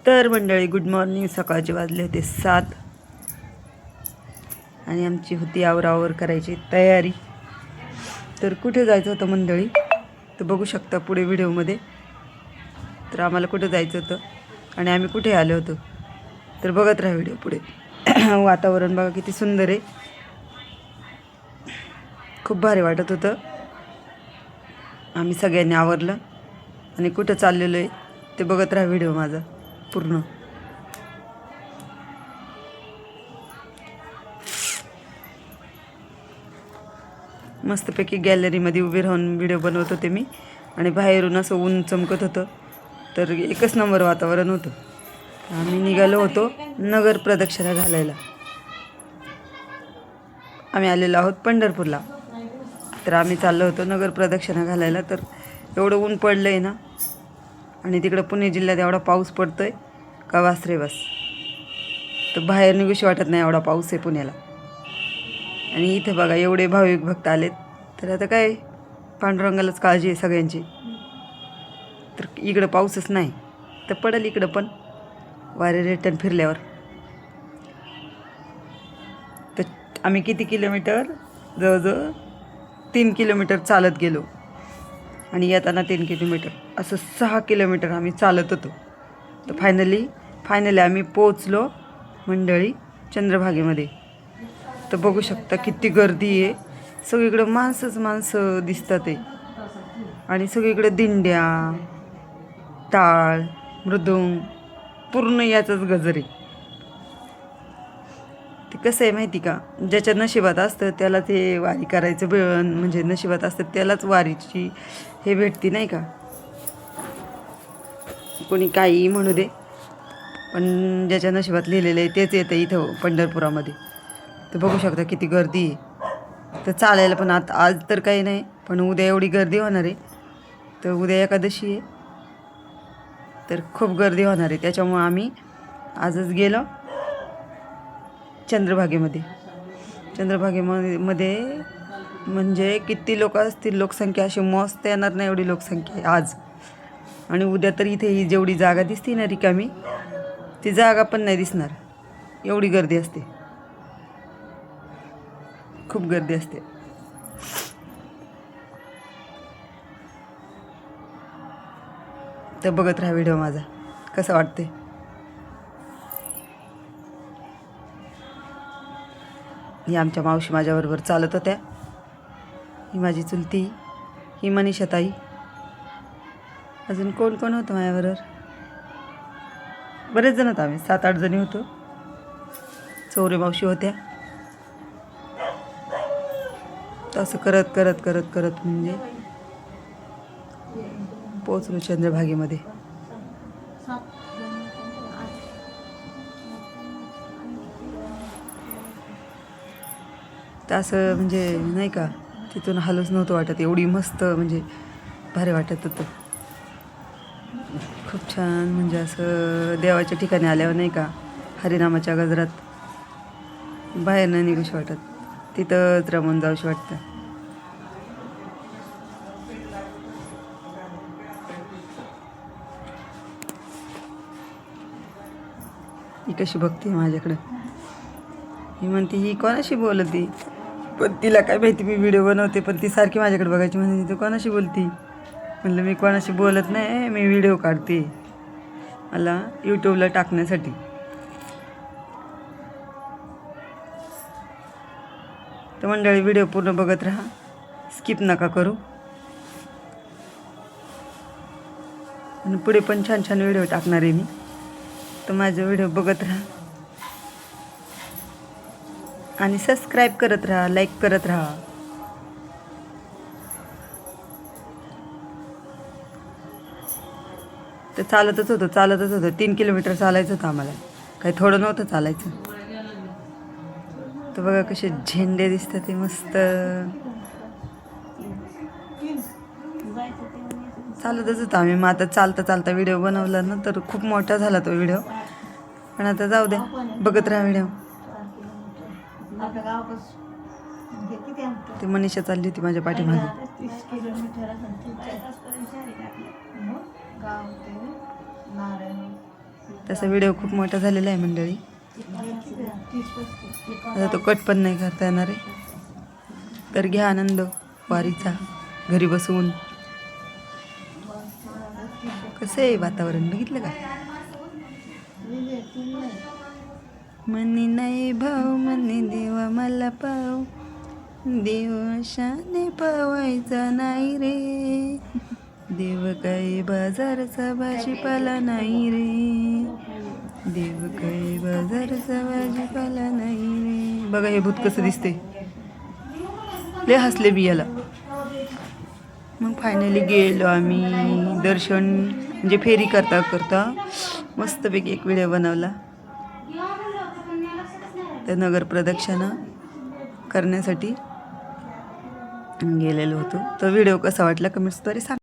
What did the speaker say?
तर मंडळी good morning. सकाळचे वाजले होते 7 आणि आमची होती आवरावर करायची तयारी. तर कुठे जायचं होतं मंडळी तर बघू शकता पुढे व्हिडिओमध्ये. तर आम्हाला कुठे जायचं होतं आणि आम्ही कुठे आलो होतो तर बघत राहा व्हिडिओ पुढे. वातावरण बघा किती सुंदर आहे, खूप भारी वाटत होतं. आम्ही सगळ्यांनी आवरलं आणि कुठं चाललेलो आहे ते बघत राहा व्हिडिओ माझा पूर्ण. मस्तपैकी गॅलरीमध्ये उभे राहून व्हिडिओ बनवत होते मी आणि बाहेरून असं ऊन चमकत होतं. तर एकच नंबर वातावरण होतं. आम्ही निघालो होतो नगर प्रदक्षिणा घालायला. आम्ही आलेलो आहोत पंढरपूरला. तर आम्ही चाललो होतो नगर प्रदक्षिणा घालायला. तर एवढं ऊन पडलं आहे ना आणि तिकडं पुणे जिल्ह्यात एवढा पाऊस पडतो आहे का वास रे वास. तर बाहेर निघूशी वाटत नाही एवढा पाऊस आहे पुण्याला. आणि इथे बघा एवढे भाविक भक्त आलेत. तर आता काय पांडुरंगालाच काळजी आहे सगळ्यांची. तर इकडं पाऊसच नाही तर पडेल इकडं पण वारे रिटर्न फिरल्यावर. तर आम्ही किती किलोमीटर, जवळजवळ 3 किलोमीटर चालत गेलो आणि येताना 3 किलोमीटर, असं 6 किलोमीटर आम्ही चालत होतो. तर फायनली आम्ही पोचलो मंडळी चंद्रभागेमध्ये. तर बघू शकता किती गर्दी आहे. सगळीकडं माणसं दिसतात आहे आणि सगळीकडे दिंड्या, टाळ, मृदुंग पूर्ण याचाच गजर आहे. ते कसं आहे माहिती का, ज्याच्या नशिबात असतं त्याला ते वारी करायचं म्हणजे नशिबात असतं त्यालाच वारीची हे भेटती नाही का. कोणी काही म्हणू दे पण ज्याच्या नशिबात लिहिलेलं आहे तेच येतं इथं पंढरपुरामध्ये. तर बघू शकता किती गर्दी आहे. तर चालायला पण आज तर काही नाही पण उद्या एवढी गर्दी होणार आहे. तर उद्या एकादशी आहे तर खूप गर्दी होणार आहे. त्याच्यामुळं आम्ही आजच गेलो चंद्रभागेमध्ये. चंद्रभागेमध्ये म्हणजे किती लोक असतील, लोकसंख्या अशी मस्त येणार नाही एवढी लोकसंख्या आहे आज. आणि उद्या तर इथे ही जेवढी जागा दिसते ना रिकामी, ती जागा पण नाही दिसणार एवढी गर्दी असते, खूप गर्दी असते. तर बघत राहा व्हिडिओ माझा कसं वाटते. ही आमच्या मावशी माझ्याबरोबर चालत होत्या. ही माझी चुलती, ही मनीषाताई. अजून कोण कोण होतं माझ्याबरोबर, बरेच जण होतो आम्ही, 7-8 जणी होतो. चौरे मावशी होत्या. तर असं करत म्हणजे पोचलो चंद्रभागेमध्ये. तर असं म्हणजे नाही का तिथून हालच नव्हतं वाटत, एवढी मस्त म्हणजे भारी वाटत होतं. खूप छान म्हणजे असं देवाच्या ठिकाणी आल्यावर नाही का हरिनामाच्या गजरात बाहेर नाही निघूशी वाटत, तिथंच रमून जाऊशी वाटतं. ही कशी बघते माझ्याकडं, ही म्हणते ही कोणाशी बोलती. पण तिला काय माहिती मी व्हिडिओ बनवते, पण ती सारखी माझ्याकडे बघायची, म्हणजे तू कोणाशी बोलती. म्हणलं मी कोणाशी बोलत नाही, मी व्हिडिओ काढते मला यूट्यूबला टाकण्यासाठी. तर मंडळी व्हिडिओ पूर्ण बघत राहा, स्किप नका करू. आणि पुढे पण छान छान व्हिडिओ टाकणार आहे मी. तर माझे व्हिडिओ बघत राहा आणि सबस्क्राईब करत राहा, लाईक करत राहा. तर चालतच होतं 3 किलोमीटर चालायचं होतं आम्हाला, काही थोडं नव्हतं चालायचं. तर बघा कसे झेंडे दिसतात ते मस्त. चालतच होतं आम्ही. मग आता चालता व्हिडिओ बनवला ना तर खूप मोठा झाला तो व्हिडिओ, पण आता जाऊ द्या, बघत राहा व्हिडिओ. ती मनीषा चालली होती माझ्या पाठीमागे. तसा व्हिडिओ खूप मोठा झालेला आहे मंडळी. आता तो कट पण नाही करता येणार आहे. तर घ्या आनंद वारीचा घरी बसवून. कसं आहे वातावरण बघितलं का? मनी नाही भाऊ मनी देवा मला पाव, देव शाने पावायचा नाही रे, देव काही बाजारचा भाजीपाला नाही रे, देव काही बाजारचा भाजीपाला नाही रे. बघा हे भूत कसं दिसते. लय हसले बियाला. मग फायनली गेलो आम्ही दर्शन म्हणजे फेरी करता करता मस्तपैकी एक व्हिडिओ बनवला. तर नगर प्रदक्षिणा करण्यासाठी गेलेलो होतो. तो व्हिडिओ कसा वाटला कमेंट्सद्वारे सांगा.